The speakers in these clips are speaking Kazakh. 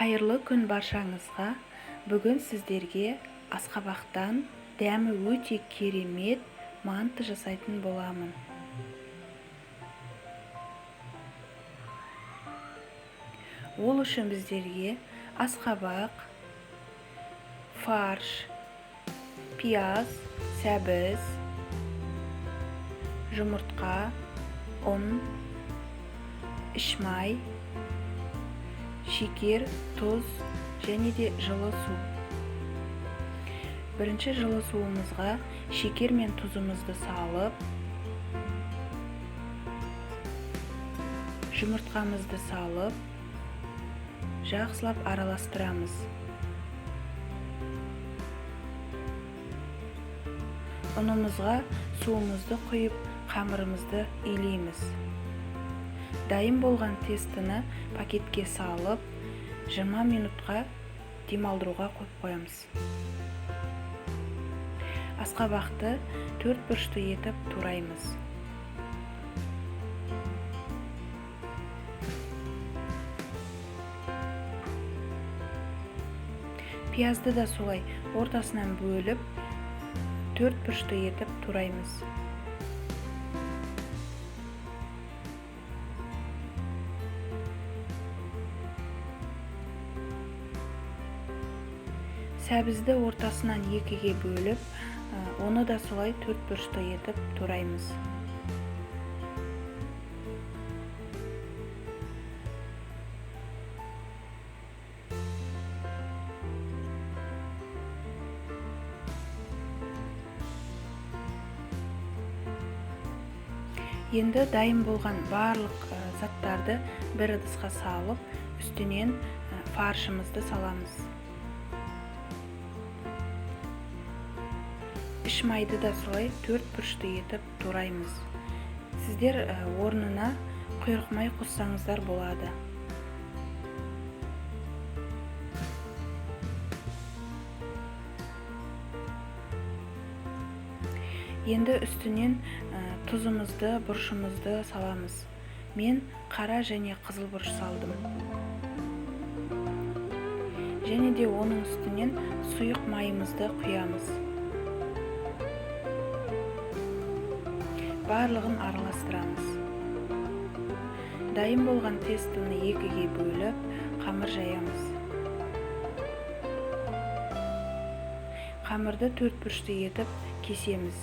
Қайырлы күн баршаңызға. Бүгін сіздерге асқабақтан дәмі өте керемет манты жасайтын боламын. Ол үшін біздерге асқабақ, фарш, пияз, сәбіз, жұмыртқа, ұн, ішмай, шекер, тұз және де жылы су. Бірінші жылы суымызға шекер мен тұзымызды салып, жұмыртқамызды салып, жақсылап араластырамыз. Ұнымызға суымызды құйып, қамырымызды илейміз. Дайын болған тестіні пакетке салып, 20 минутқа демалдыруға қойып қоямыз. Асқабақты 4 бұрышты етіп тураймыз. Пиязды да солай ортасынан бөліп, 4 бұрышты етіп тураймыз. Сәбізді ортасынан 2-ге бөліп, оны да солай 4 бұрышты етіп тураймыз. Енді дайын болған барлық заттарды бір ыдысқа салып, үстінен фаршымызды саламыз. Ішмайды да солай 4 бұрышты етіп тураймыз. Сіздер орнына құйрық май қоссаңыздар болады. Енді үстінен тұзымызды, бұрышымызды саламыз. Мен қара және қызыл бұрыш салдым. Және де оның үстінен сұйық майымызды құямыз. Барлығын араластырамыз. Дайын болған тестіні 2-ге бөліп, қамыр жаямыз. Қамырды 4 бұрышты етіп кесеміз.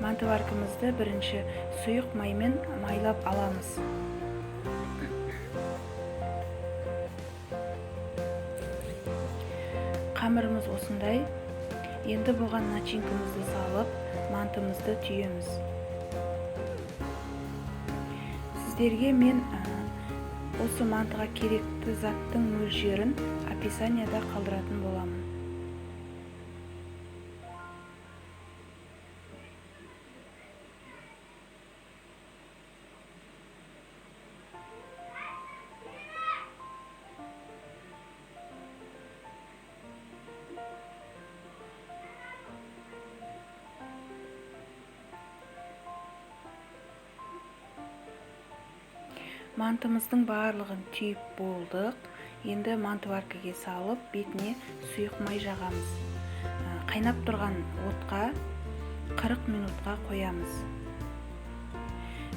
Мантываркамызды бірінші сұйық маймен майлап аламыз. Қамырымыз осындай. Енді болған начинкамызды салып, мантымызды түйеміз. Сіздерге мен осы мантыға керекті заттың мөлшерін описанияда қалдыратын боламын. Мантымыздың барлығын түйіп болдық. Енді мантываркаға салып, бетіне сұйық май жағамыз. Қайнап тұрған отқа 40 минутқа қоямыз.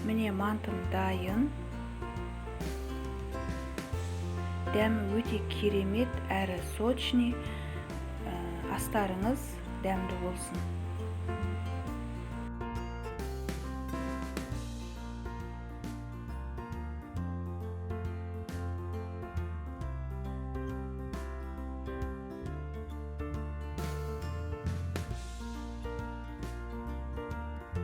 Міне мантым дайын. Дәмі өте керемет әрі сочный. Астарыңыз дәмді болсын.